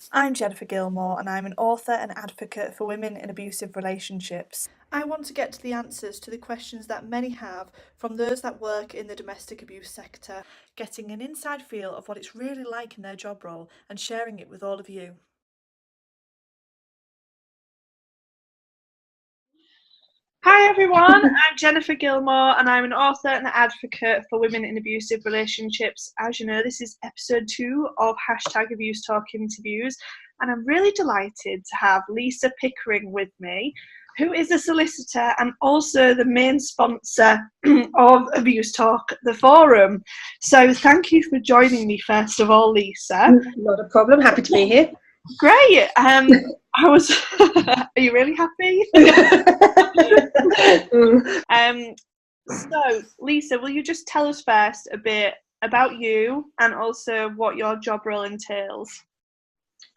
I'm Jennifer Gilmour, and I'm an author and advocate for women in abusive relationships. I want to get to the answers to the questions that many have from those that work in the domestic abuse sector, getting an inside feel of what it's really like in their job role and sharing it with all of you. Hi everyone, I'm Jennifer Gilmour and I'm an author and advocate for women in abusive relationships. As you know, this is episode 2 of #Abuse Talk Interviews, and I'm really delighted to have Lisa Pickering with me, who is a solicitor and also the main sponsor of Abuse Talk, the forum. So thank you for joining me first of all, Lisa. Not a problem, happy to be here. Great. Are you really happy? So, Lisa, will you just tell us first a bit about you and also what your job role entails?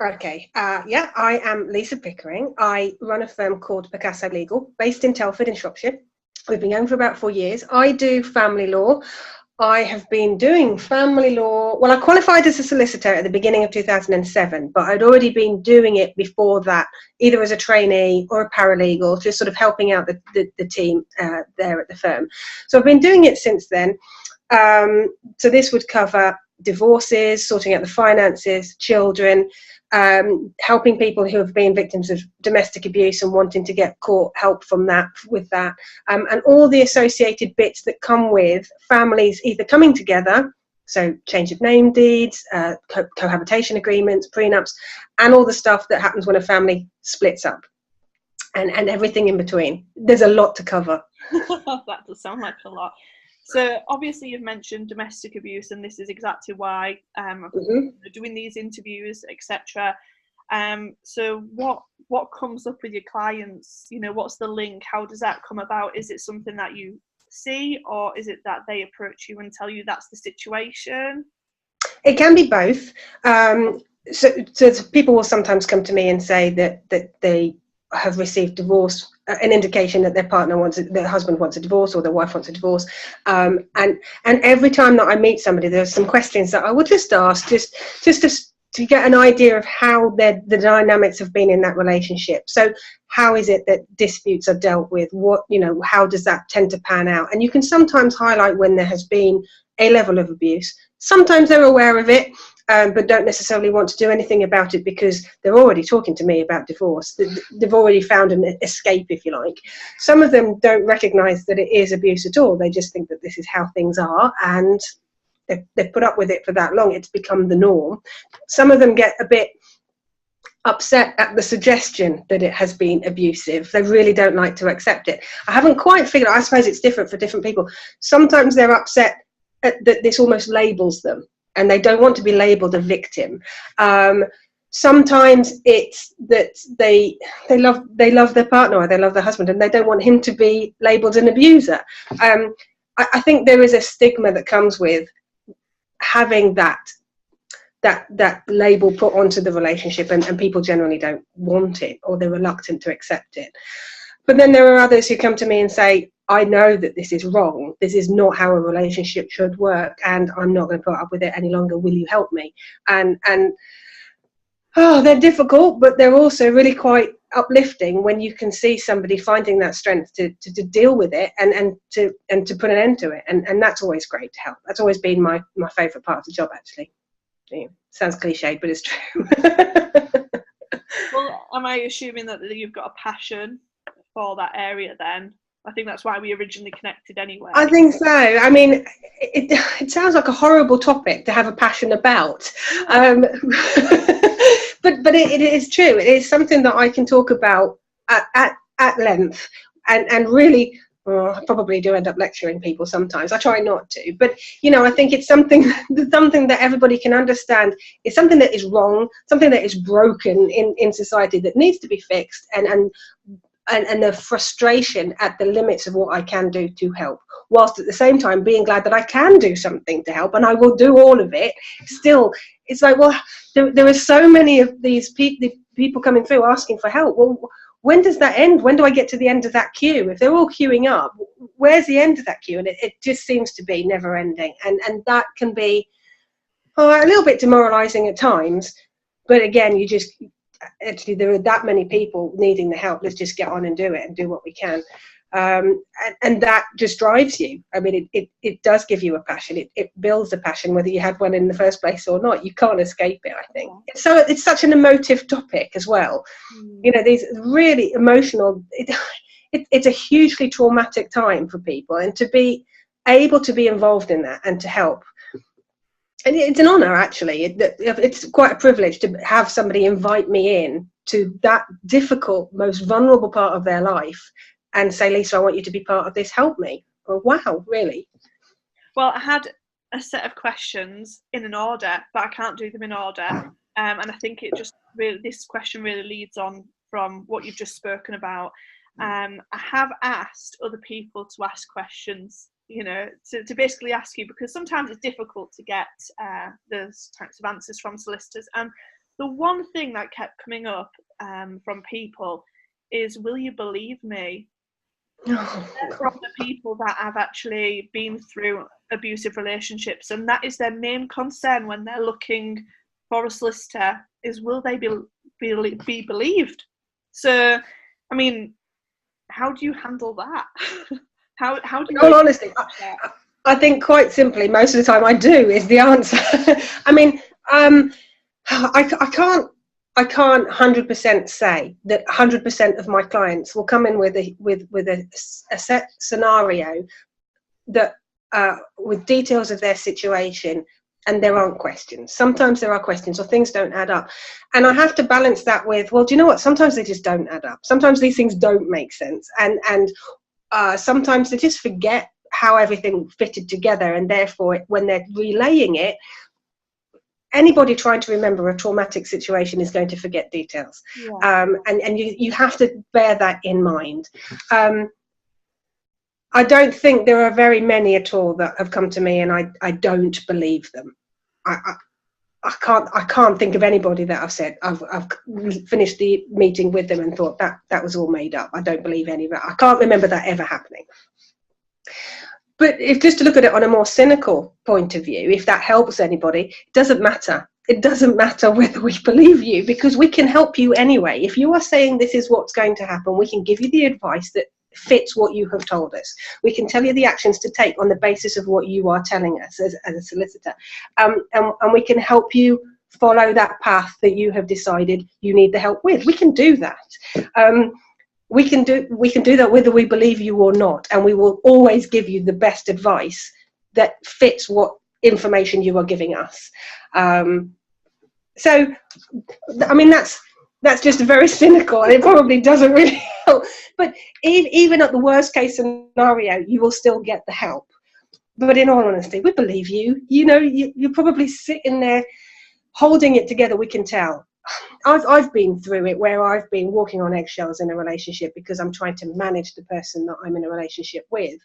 Okay, I am Lisa Pickering. I run a firm called Picasso Legal, based in Telford in Shropshire. We've been going for about 4 years. I do family law. I have been doing family law. Well, I qualified as a solicitor at the beginning of 2007, but I'd already been doing it before that, either as a trainee or a paralegal, just sort of helping out the team there at the firm. So I've been doing it since then. So this would cover divorces, sorting out the finances, children, helping people who have been victims of domestic abuse and wanting to get court help from that, with that, and all the associated bits that come with families either coming together, so change of name deeds, cohabitation agreements, prenups, and all the stuff that happens when a family splits up, and everything in between. There's a lot to cover. That does sound like a lot. So obviously you've mentioned domestic abuse, and this is exactly why I'm doing these interviews, etc. So what comes up with your clients? You know, what's the link? How does that come about? Is it something that you see, or is it that they approach you and tell you that's the situation? It can be both. So people will sometimes come to me and say that they have received divorce, an indication that their husband wants a divorce or their wife wants a divorce, and every time that I meet somebody, there's some questions that I would just ask, just to get an idea of how the dynamics have been in that relationship. So how is it that disputes are dealt with? How does that tend to pan out? And you can sometimes highlight when there has been a level of abuse. Sometimes they're aware of it, but don't necessarily want to do anything about it because they're already talking to me about divorce. They've already found an escape, if you like. Some of them don't recognise that it is abuse at all. They just think that this is how things are, and they've put up with it for that long. It's become the norm. Some of them get a bit upset at the suggestion that it has been abusive. They really don't like to accept it. I haven't quite figured out, I suppose it's different for different people. Sometimes they're upset that this almost labels them, and they don't want to be labelled a victim. Sometimes it's that they love their partner or they love their husband, and they don't want him to be labelled an abuser. I think there is a stigma that comes with having that label put onto the relationship, and people generally don't want it, or they're reluctant to accept it. But then there are others who come to me and say, I know that this is wrong. This is not how a relationship should work, and I'm not going to put up with it any longer. Will you help me? And they're difficult, but they're also really quite uplifting when you can see somebody finding that strength to deal with it and to put an end to it. And that's always great to help. That's always been my favourite part of the job, actually. Yeah, sounds cliched, but it's true. Well, am I assuming that you've got a passion for that area then? I think that's why we originally connected anyway. I think so. I mean, it sounds like a horrible topic to have a passion about. But it is true. It is something that I can talk about at length, and really, I probably do end up lecturing people sometimes. I try not to, but I think it's something that everybody can understand. It's something that is wrong, something that is broken in society that needs to be fixed, and the frustration at the limits of what I can do to help, whilst at the same time being glad that I can do something to help, and I will do all of it. Still, it's like, well, there are so many of these people coming through asking for help. Well, when does that end? When do I get to the end of that queue? If they're all queuing up, where's the end of that queue? And it just seems to be never ending, and that can be a little bit demoralising at times. But again, actually there are that many people needing the help. Let's just get on and do it and do what we can. And that just drives you. I mean, it does give you a passion. It builds a passion, whether you had one in the first place or not. You can't escape it, I think. So it's such an emotive topic as well. You know, these really emotional, it's a hugely traumatic time for people, and to be able to be involved in that and to help. And it's an honour, actually. It's quite a privilege to have somebody invite me in to that difficult, most vulnerable part of their life and say, Lisa, I want you to be part of this. Help me. Oh, wow, really? Well, I had a set of questions in an order, but I can't do them in order. And I think this question really leads on from what you've just spoken about. I have asked other people to ask questions, you know, to basically ask you, because sometimes it's difficult to get those types of answers from solicitors. And the one thing that kept coming up from people is, will you believe me? From the people that have actually been through abusive relationships, and that is their main concern when they're looking for a solicitor, is will they be believed? So, I mean, how do you handle that? how do you? In all honesty, I think quite simply, most of the time I do is the answer. I mean, I can't 100% say that 100% of my clients will come in with a set scenario that with details of their situation, and there aren't questions. Sometimes there are questions or things don't add up, and I have to balance that with, well, do you know what? Sometimes they just don't add up. Sometimes these things don't make sense, and sometimes they just forget how everything fitted together, and therefore when they're relaying it, anybody trying to remember a traumatic situation is going to forget details. Yeah. And you have to bear that in mind. I don't think there are very many at all that have come to me and I don't believe them. I can't think of anybody that I've said I've finished the meeting with them and thought that was all made up. I don't believe any of it. I can't remember that ever happening. But if just to look at it on a more cynical point of view, if that helps anybody, it doesn't matter. It doesn't matter whether we believe you, because we can help you anyway. If you are saying this is what's going to happen, we can give you the advice that fits what you have told us. We can tell you the actions to take on the basis of what you are telling us as a solicitor. And we can help you follow that path that you have decided you need the help with. We can do that. We can do that whether we believe you or not, and we will always give you the best advice that fits what information you are giving us. So, I mean, that's just very cynical, and it probably doesn't really help. But even at the worst case scenario, you will still get the help. But in all honesty, we believe you. You know, you're probably sitting there holding it together. We can tell. I've been through it where I've been walking on eggshells in a relationship because I'm trying to manage the person that I'm in a relationship with.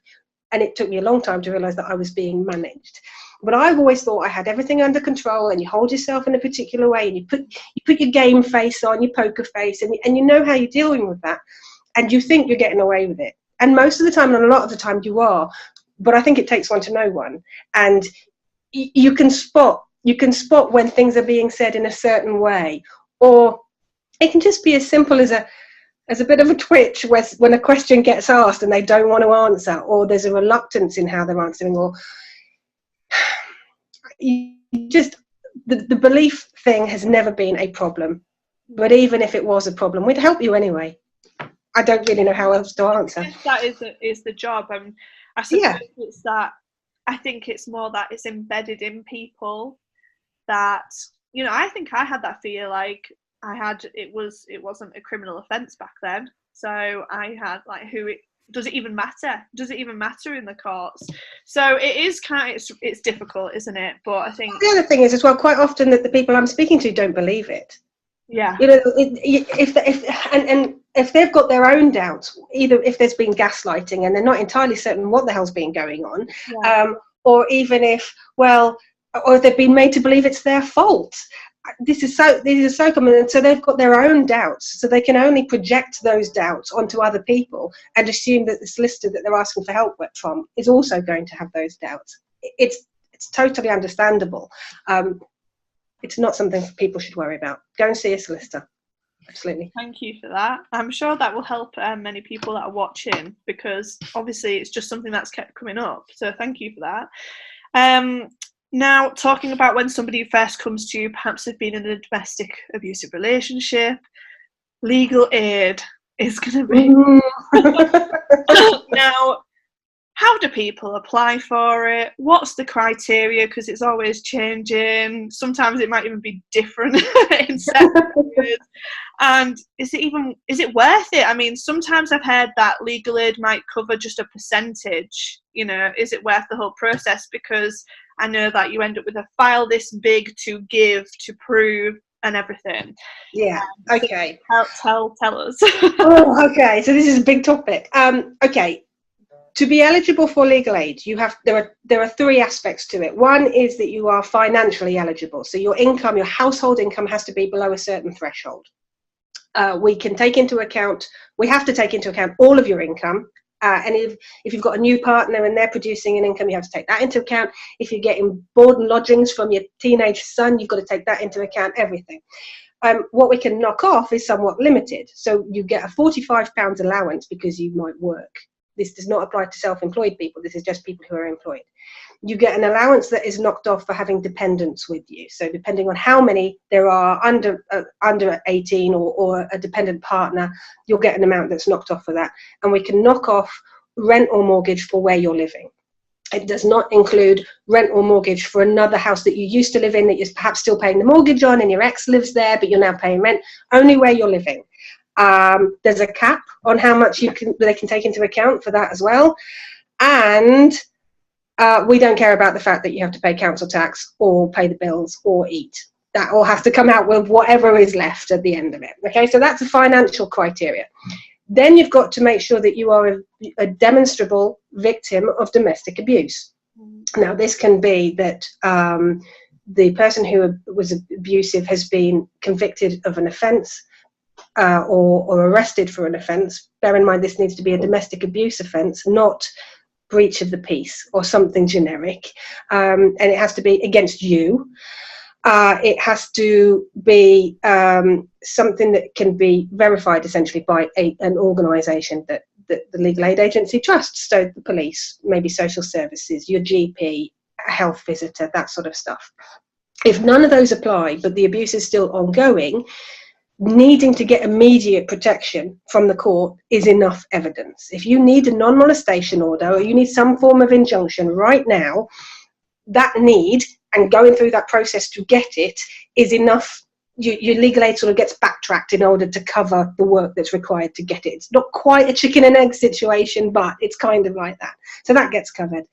And it took me a long time to realize that I was being managed. But I've always thought I had everything under control, and you hold yourself in a particular way, and you put your game face on, your poker face, and you know how you're dealing with that. And you think you're getting away with it. And most of the time, and a lot of the time you are. But I think it takes one to know one. And you can spot when things are being said in a certain way, or it can just be as simple as a bit of a twitch when a question gets asked and they don't want to answer, or there's a reluctance in how they're answering, or the belief thing has never been a problem. But even if it was a problem, we'd help you anyway. I don't really know how else to answer. That is the job. I suppose it's that. I think it's more that it's embedded in people. That, you know, I think I had that fear, like it wasn't a criminal offence back then, so I had like, does it even matter? Does it even matter in the courts? So it is it's difficult, isn't it? But I think the other thing is as well, quite often that the people I'm speaking to don't believe it. Yeah. You know, if they've got their own doubts, either if there's been gaslighting and they're not entirely certain what the hell's been going on, or even if they've been made to believe it's their fault. These are so common, and so they've got their own doubts, so they can only project those doubts onto other people and assume that the solicitor that they're asking for help from is also going to have those doubts. It's totally understandable. It's not something people should worry about. Go and see a solicitor. Absolutely. Thank you for that. I'm sure that will help many people that are watching, because obviously it's just something that's kept coming up. So thank you for that. Now, talking about when somebody first comes to you, perhaps they've been in a domestic abusive relationship, legal aid is going to be... Now, how do people apply for it? What's the criteria? Because it's always changing. Sometimes it might even be different in certain areas. And is it worth it? I mean, sometimes I've heard that legal aid might cover just a percentage. You know, is it worth the whole process? Because I know that you end up with a file this big to give, to prove, and everything. Yeah. Okay. So tell us. Oh, okay. So this is a big topic. Okay. To be eligible for legal aid, there are three aspects to it. One is that you are financially eligible. So your income, your household income, has to be below a certain threshold. We have to take into account all of your income. And if you've got a new partner and they're producing an income, you have to take that into account. If you're getting board and lodgings from your teenage son, you've got to take that into account, everything. What we can knock off is somewhat limited. So you get a £45 allowance because you might work. This does not apply to self-employed people. This is just people who are employed. You get an allowance that is knocked off for having dependents with you. So depending on how many there are under 18 or a dependent partner, you'll get an amount that's knocked off for that. And we can knock off rent or mortgage for where you're living. It does not include rent or mortgage for another house that you used to live in that you're perhaps still paying the mortgage on and your ex lives there, but you're now paying rent. Only where you're living. There's a cap on how much they can take into account for that as well. And we don't care about the fact that you have to pay council tax or pay the bills or eat. That all has to come out with whatever is left at the end of it. Okay, so that's a financial criteria. Then you've got to make sure that you are a demonstrable victim of domestic abuse. Now, this can be that the person who was abusive has been convicted of an offence, or arrested for an offence. Bear in mind, this needs to be a domestic abuse offence, not breach of the peace or something generic. And it has to be against you. It has to be something that can be verified essentially by an organisation that the legal aid agency trusts. So the police, maybe social services, your GP, a health visitor, that sort of stuff. If none of those apply, but the abuse is still ongoing, needing to get immediate protection from the court is enough evidence. If you need a non-molestation order or you need some form of injunction right now, that need and going through that process to get it is enough. Your legal aid sort of gets backtracked in order to cover the work that's required to get it. It's not quite a chicken and egg situation, but it's kind of like that. So that gets covered.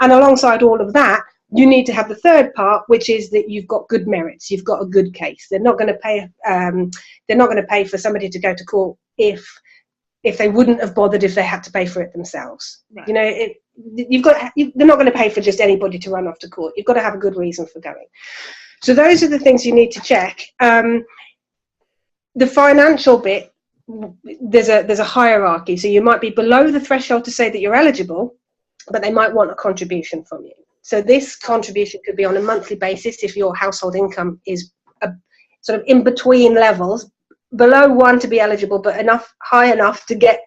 And alongside all of that, you need to have the third part, which is that you've got good merits. You've got a good case. They're not going to pay. They're not going to pay for somebody to go to court if they wouldn't have bothered if they had to pay for it themselves. Right. You know, they're not going to pay for just anybody to run off to court. You've got to have a good reason for going. So those are the things you need to check. The financial bit, there's a hierarchy. So you might be below the threshold to say that you're eligible, but they might want a contribution from you. So this contribution could be on a monthly basis if your household income is sort of in between levels, below 1 to be eligible, but high enough to get,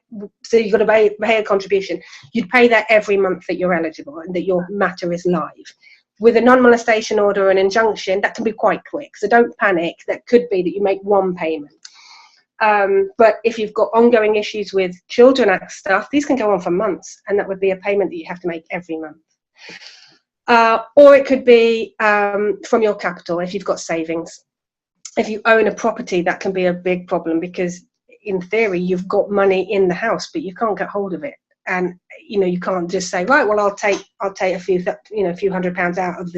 so you've got to pay a contribution. You'd pay that every month that you're eligible and that your matter is live. With a non-molestation order or an injunction, that can be quite quick. So don't panic. That could be that you make one payment. But if you've got ongoing issues with Children Act stuff, these can go on for months, and that would be a payment that you have to make every month. Or it could be from your capital if you've got savings. If you own a property, that can be a big problem because in theory you've got money in the house, but you can't get hold of it. And you can't just say, right, well, I'll take a few £100 out of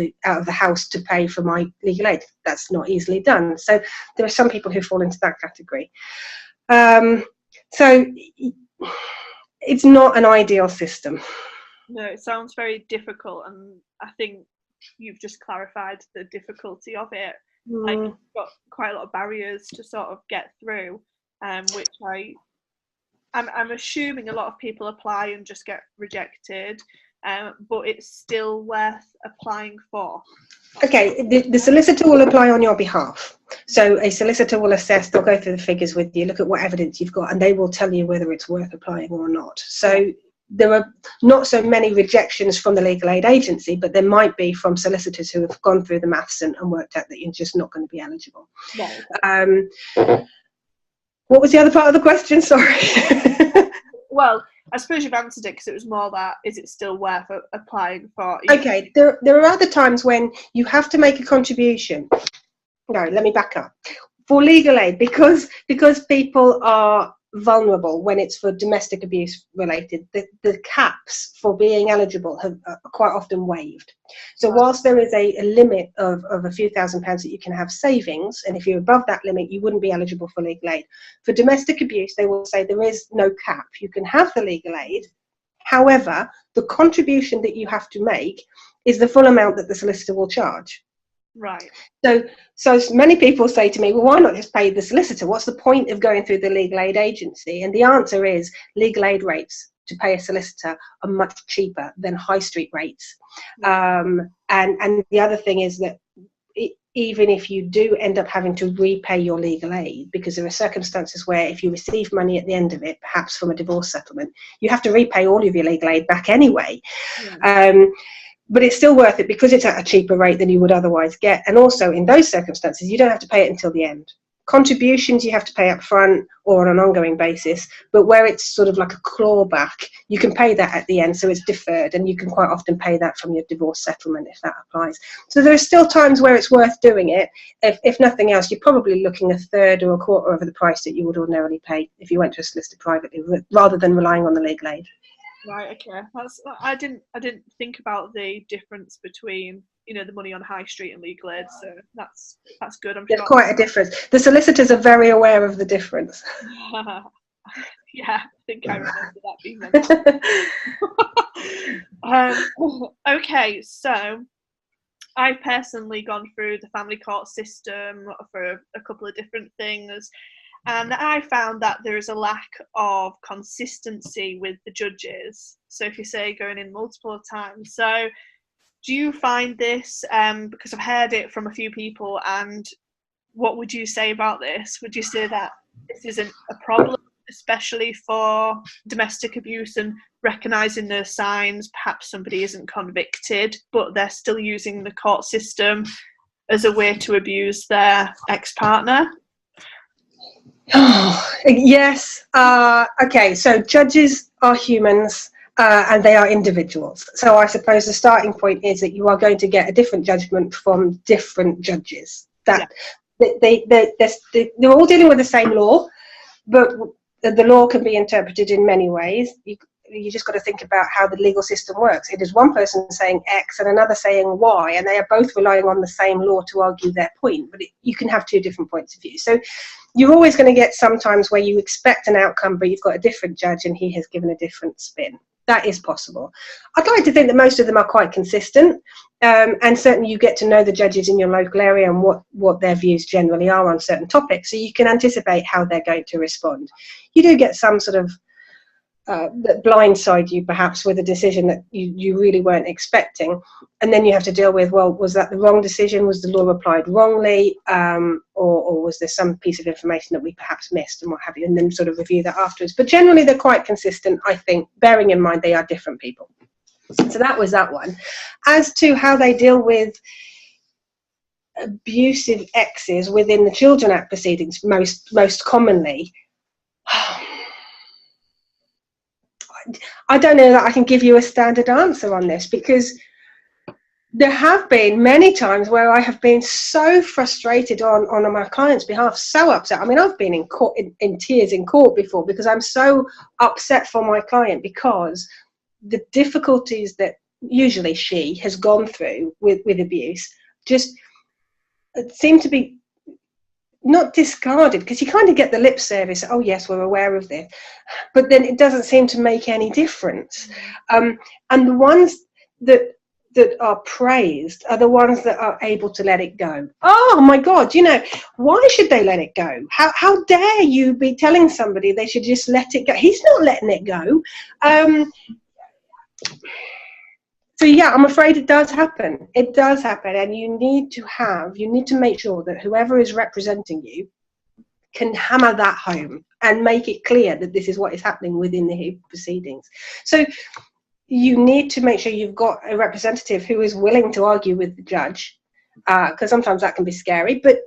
the house to pay for my legal aid. That's not easily done. So there are some people who fall into that category. So it's not an ideal system. No, it sounds very difficult, and I think you've just clarified the difficulty of it. Like, you've got quite a lot of barriers to sort of get through, which I'm assuming a lot of people apply and just get rejected. but it's still worth applying for? Okay, the solicitor will apply on your behalf. So a solicitor will assess, they'll go through the figures with you, look at what evidence you've got, and they will tell you whether it's worth applying or not. So there are not so many rejections from the legal aid agency, but there might be from solicitors who have gone through the maths and worked out that you're just not going to be eligible. Right. What was the other part of the question? Sorry. Well, I suppose you've answered it because it was more that, is it still worth applying for? Okay, there are other times when you have to make a contribution. No, let me back up. For legal aid, because people are vulnerable when it's for domestic abuse related, the caps for being eligible are quite often waived. So whilst there is a limit of a few £1,000s that you can have savings, and if you're above that limit, you wouldn't be eligible for legal aid. For domestic abuse, they will say there is no cap. You can have the legal aid. However, the contribution that you have to make is the full amount that the solicitor will charge. Right. So many people say to me, well, why not just pay the solicitor? What's the point of going through the legal aid agency? And the answer is legal aid rates to pay a solicitor are much cheaper than high street rates. And the other thing is that even if you do end up having to repay your legal aid, because there are circumstances where if you receive money at the end of it, perhaps from a divorce settlement, you have to repay all of your legal aid back anyway. Yeah. But it's still worth it because it's at a cheaper rate than you would otherwise get. And also in those circumstances, you don't have to pay it until the end. Contributions you have to pay up front or on an ongoing basis, but where it's sort of like a clawback, you can pay that at the end, so it's deferred, and you can quite often pay that from your divorce settlement if that applies. So there are still times where it's worth doing it. If nothing else, you're probably looking a third or a quarter of the price that you would ordinarily pay if you went to a solicitor privately, rather than relying on the legal aid. Right. Okay. I didn't think about the difference between the money on high street and legal aid. So that's good. There's quite a difference. The solicitors are very aware of the difference. Yeah, I think I remember that being mentioned. Okay, so I've personally gone through the family court system for a couple of different things. And I found that there is a lack of consistency with the judges. So if you say going in multiple times. So do you find this, because I've heard it from a few people, and what would you say about this? Would you say that this isn't a problem, especially for domestic abuse, and recognising the signs, perhaps somebody isn't convicted, but they're still using the court system as a way to abuse their ex-partner? Oh, yes. Okay, so judges are humans and they are individuals. So I suppose the starting point is that you are going to get a different judgment from different judges. That they're all dealing with the same law, but the law can be interpreted in many ways. You just got to think about how the legal system works. It is one person saying X and another saying Y, and they are both relying on the same law to argue their point, but you can have two different points of view. So you're always going to get sometimes where you expect an outcome, but you've got a different judge and he has given a different spin. That is possible. I'd like to think that most of them are quite consistent, and certainly you get to know the judges in your local area and what their views generally are on certain topics, so you can anticipate how they're going to respond. You do get some sort of that blindside you perhaps with a decision that you really weren't expecting, and then you have to deal with, well, was that the wrong decision? Was the law applied wrongly, or was there some piece of information that we perhaps missed, and what have you, and then sort of review that afterwards. But generally they're quite consistent, I think, bearing in mind they are different people. So that was that one. As to how they deal with abusive exes within the Children Act proceedings, most commonly, I don't know that I can give you a standard answer on this, because there have been many times where I have been so frustrated on my client's behalf, so upset. I mean, I've been in court in tears in court before, because I'm so upset for my client, because the difficulties that usually she has gone through with abuse just seem to be not discarded, because you kind of get the lip service, oh yes, we're aware of this, but then it doesn't seem to make any difference. And the ones that are praised are the ones that are able to let it go. Oh my God, why should they let it go? How dare you be telling somebody they should just let it go? He's not letting it go. So yeah, I'm afraid it does happen. It does happen, and you need to make sure that whoever is representing you can hammer that home and make it clear that this is what is happening within the proceedings. So you need to make sure you've got a representative who is willing to argue with the judge, because sometimes that can be scary, but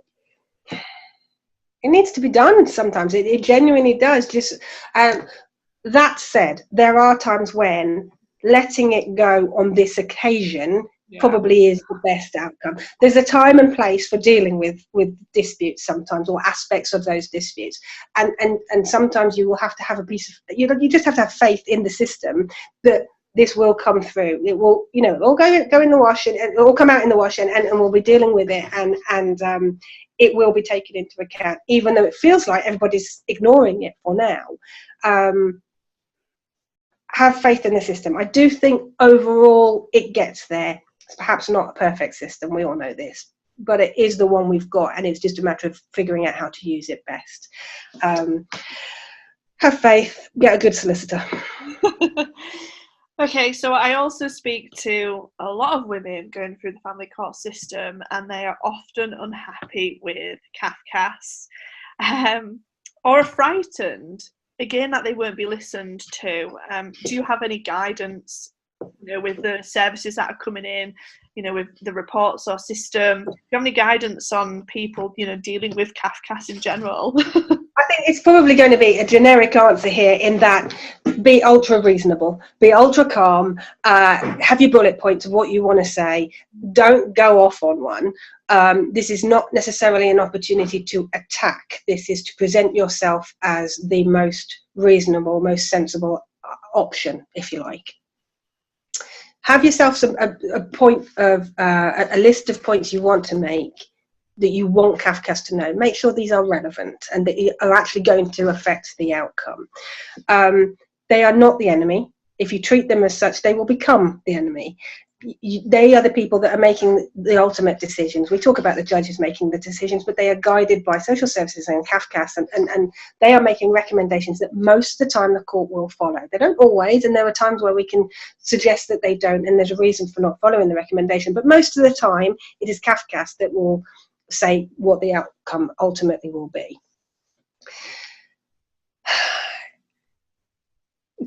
it needs to be done sometimes. It genuinely does. Just that said, there are times when letting it go on this occasion probably is the best outcome. There's a time and place for dealing with disputes sometimes, or aspects of those disputes, and sometimes you will have to have a piece of, you just have to have faith in the system that this will come through. It will, it will go in the wash, and it will come out in the wash, and we'll be dealing with it, and it will be taken into account, even though it feels like everybody's ignoring it for now. Have faith in the system. I do think overall it gets there. It's perhaps not a perfect system, we all know this, but it is the one we've got, and it's just a matter of figuring out how to use it best. Have faith, get a good solicitor. Okay, so I also speak to a lot of women going through the family court system, and they are often unhappy with CAFCAS, or frightened, again, that they won't be listened to. Do you have any guidance, with the services that are coming in, with the reports or system? Do you have any guidance on people, dealing with CAFCAS in general? I think it's probably going to be a generic answer here, in that be ultra reasonable, be ultra calm, have your bullet points of what you want to say, don't go off on one. This is not necessarily an opportunity to attack. This is to present yourself as the most reasonable, most sensible option, if you like. Have yourself a point of a list of points you want to make, that you want CAFCAS to know. Make sure these are relevant and that are actually going to affect the outcome. They are not the enemy. If you treat them as such, they will become the enemy. They are the people that are making the ultimate decisions. We talk about the judges making the decisions, but they are guided by social services and CAFCAS, and they are making recommendations that most of the time the court will follow. They don't always, and there are times where we can suggest that they don't, and there's a reason for not following the recommendation, but most of the time it is CAFCAS that will say what the outcome ultimately will be.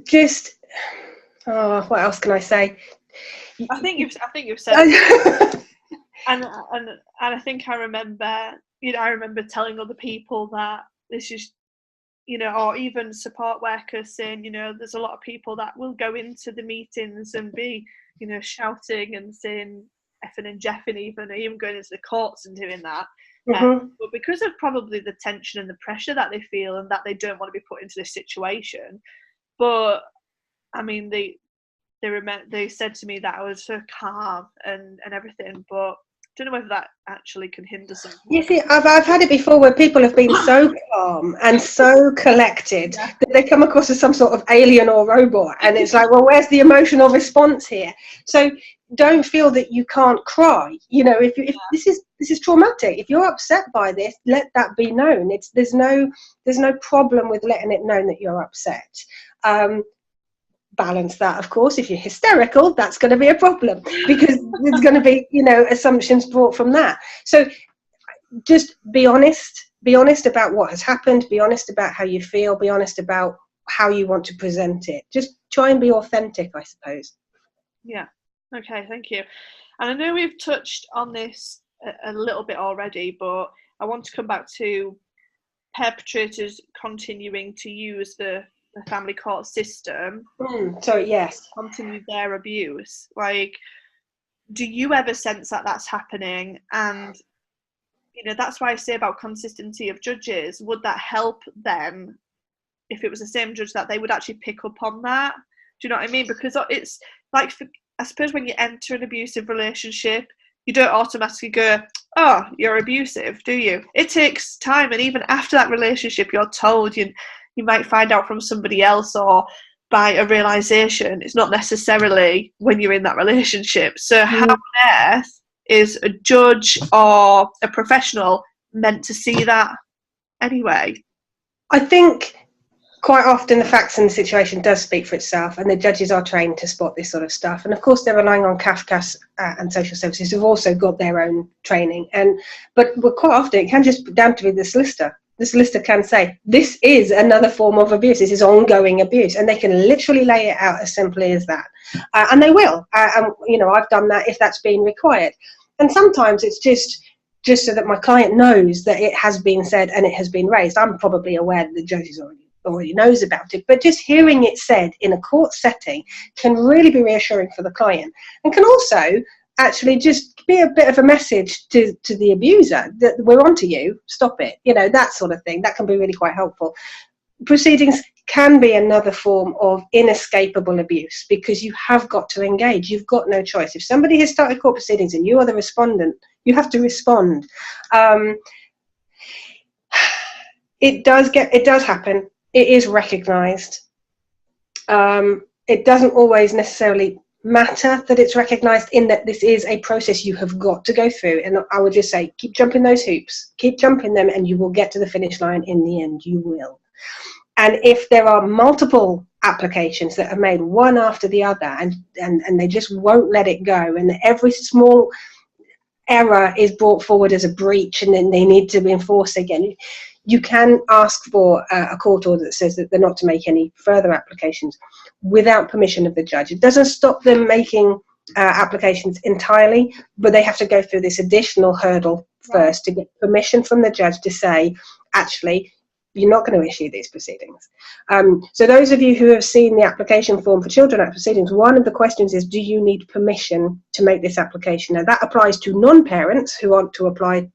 Just, what else can I say? I think you've said it. and I think I remember, I remember telling other people that this is, or even support workers saying, there's a lot of people that will go into the meetings and be, shouting and saying effing and jeffing, even going into the courts and doing that. Mm-hmm. But because of probably the tension and the pressure that they feel, and that they don't want to be put into this situation. But I mean, they said to me that I was so calm and everything, but I don't know whether that actually can hinder something. You see, I've had it before where people have been so calm and so collected that they come across as some sort of alien or robot, and it's like, well, where's the emotional response here? So don't feel that you can't cry. If this is traumatic, if you're upset by this, let that be known. There's no problem with letting it known that you're upset. Balance that, of course. If you're hysterical, that's going to be a problem, because there's going to be assumptions brought from that. So just be honest about what has happened, be honest about how you feel, be honest about how you want to present it. Just try and be authentic, I suppose. Yeah, okay, thank you. And I know we've touched on this a little bit already, but I want to come back to perpetrators continuing to use the family court system. Yes. Continue their abuse. Like, do you ever sense that that's happening? And that's why I say about consistency of judges. Would that help them if it was the same judge, that they would actually pick up on that? Do you know what I mean? Because it's like, I suppose when you enter an abusive relationship, you don't automatically go, oh, you're abusive, do you? It takes time, and even after that relationship, you're told you might find out from somebody else or by a realisation. It's not necessarily when you're in that relationship. So how on earth is a judge or a professional meant to see that anyway? I think quite often the facts and the situation does speak for itself, and the judges are trained to spot this sort of stuff. And of course, they're relying on CAFCAS and social services who've also got their own training. But quite often it can just be down to the solicitor. The solicitor can say, this is another form of abuse, this is ongoing abuse, and they can literally lay it out as simply as that. And they will. You know, I've done that if that's been required. And sometimes it's just so that my client knows that it has been said and it has been raised. I'm probably aware that the judge is already knows about it, but just hearing it said in a court setting can really be reassuring for the client, and can also actually just be a bit of a message to the abuser that we're onto you, stop it, you know, that sort of thing. That can be really quite helpful. Proceedings can be another form of inescapable abuse, because you have got to engage. You've got no choice. If somebody has started court proceedings and you are the respondent, you have to respond. It does happen. It is recognised. It doesn't always necessarily matter that it's recognised, in that this is a process you have got to go through. And I would just say, keep jumping those hoops, keep jumping them, and you will get to the finish line in the end. You will. And if there are multiple applications that are made one after the other, and they just won't let it go, and every small error is brought forward as a breach, and then they need to be enforced again, you can ask for a court order that says that they're not to make any further applications without permission of the judge. It doesn't stop them making applications entirely, but they have to go through this additional hurdle first to get permission from the judge to say, actually, you're not going to issue these proceedings. So those of you who have seen the application form for Children Act proceedings, one of the questions is, do you need permission to make this application? Now, that applies to non-parents who want to apply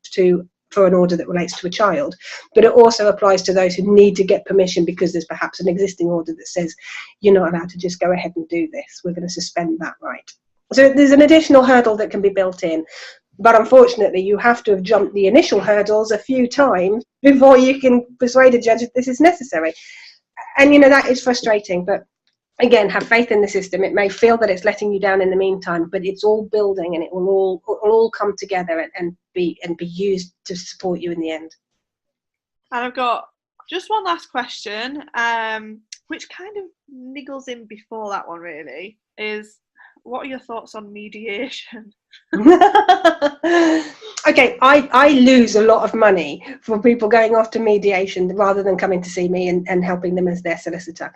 for an order that relates to a child, but it also applies to those who need to get permission because there's perhaps an existing order that says you're not allowed to just go ahead and do this. We're going to suspend that right. So there's an additional hurdle that can be built in, but unfortunately you have to have jumped the initial hurdles a few times before you can persuade a judge that this is necessary. And you know, that is frustrating, but again, have faith in the system. It may feel that it's letting you down in the meantime, but it's all building, and it will all come together and be used to support you in the end. And I've got just one last question, which kind of niggles in before that one really, is what are your thoughts on mediation? Okay, I lose a lot of money for people going off to mediation rather than coming to see me and helping them as their solicitor.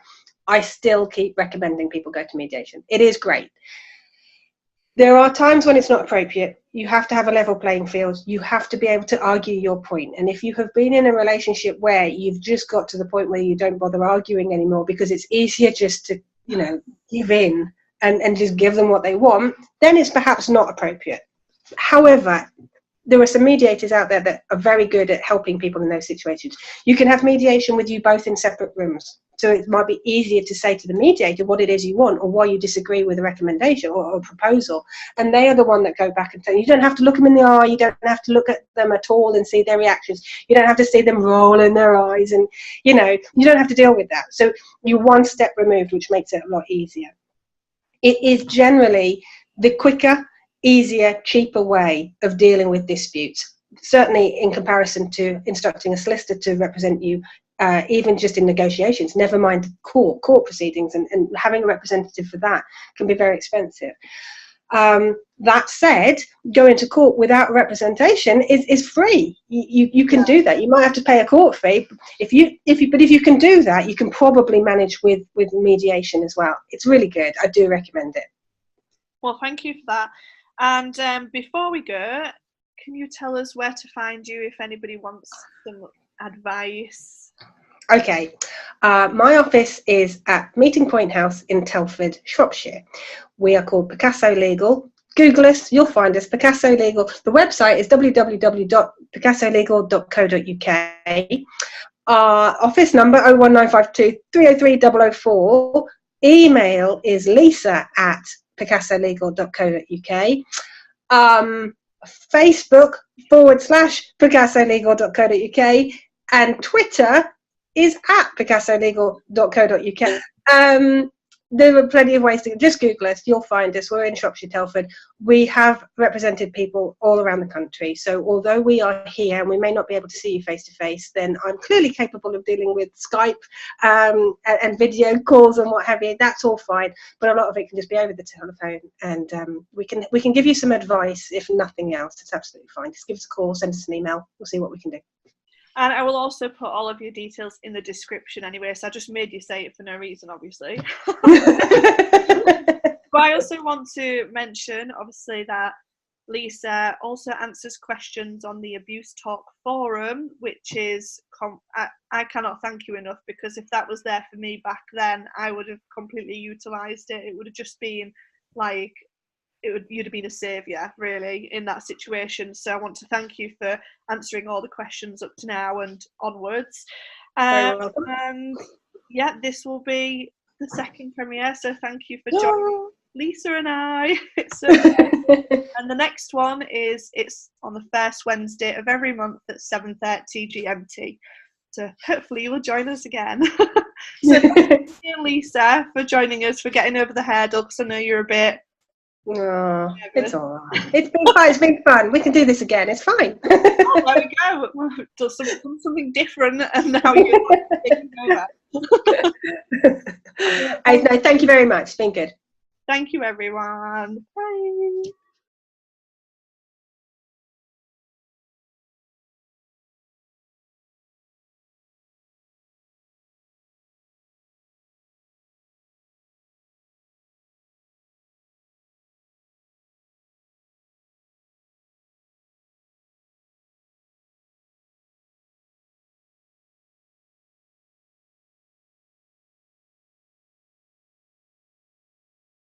I still keep recommending people go to mediation. It is great. There are times when it's not appropriate. You have to have a level playing field. You have to be able to argue your point. And if you have been in a relationship where you've just got to the point where you don't bother arguing anymore because it's easier just to, you know, give in and just give them what they want, then it's perhaps not appropriate. However, there are some mediators out there that are very good at helping people in those situations. You can have mediation with you both in separate rooms. So it might be easier to say to the mediator what it is you want or why you disagree with a recommendation or a proposal. And they are the one that go back and say, you don't have to look them in the eye. You don't have to look at them at all and see their reactions. You don't have to see them roll in their eyes. And, you know, you don't have to deal with that. So you're one step removed, which makes it a lot easier. It is generally the quicker, easier, cheaper way of dealing with disputes, certainly in comparison to instructing a solicitor to represent you, even just in negotiations, never mind court proceedings, and having a representative for that can be very expensive. That said, going to court without representation is free. You can do that. You might have to pay a court fee. But if you can do that, you can probably manage with mediation as well. It's really good. I do recommend it. Well, thank you for that. And before we go, can you tell us where to find you if anybody wants some advice? Okay, my office is at Meeting Point House in Telford, Shropshire. We are called Picasso Legal. Google us, you'll find us, Picasso Legal. The website is www.picassolegal.co.uk. Our office number 01952 303 004. Email is lisa@picassolegal.co.uk. Facebook /picassolegal.co.uk, and Twitter is @picassolegal.co.uk. there are plenty of ways to just Google us. You'll find us. We're in Shropshire, Telford. We have represented people all around the country. So although we are here and we may not be able to see you face to face, then I'm clearly capable of dealing with Skype and video calls and what have you. That's all fine. But a lot of it can just be over the telephone, and we can give you some advice if nothing else. It's absolutely fine. Just give us a call, send us an email. We'll see what we can do. And I will also put all of your details in the description anyway, so I just made you say it for no reason, obviously. But I also want to mention, obviously, that Lisa also answers questions on the Abuse Talk forum, which is, I cannot thank you enough, because if that was there for me back then, I would have completely utilised it. It would have just been like, you'd have been a saviour, really, in that situation. So I want to thank you for answering all the questions up to now and onwards. Very welcome. And yeah, this will be the second premiere, so thank you for joining Lisa and I. It's so and the next one it's on the first Wednesday of every month at 7:30 GMT. So hopefully you will join us again. So thank you, Lisa, for joining us, for getting over the hurdle, because I know you're a bit. Oh, it's all right. It's been fun. It's been fun. We can do this again. It's fine. Oh, there we go. We've done something different, and now you're taking over. No, thank you very much. It's been good. Thank you, everyone. Bye.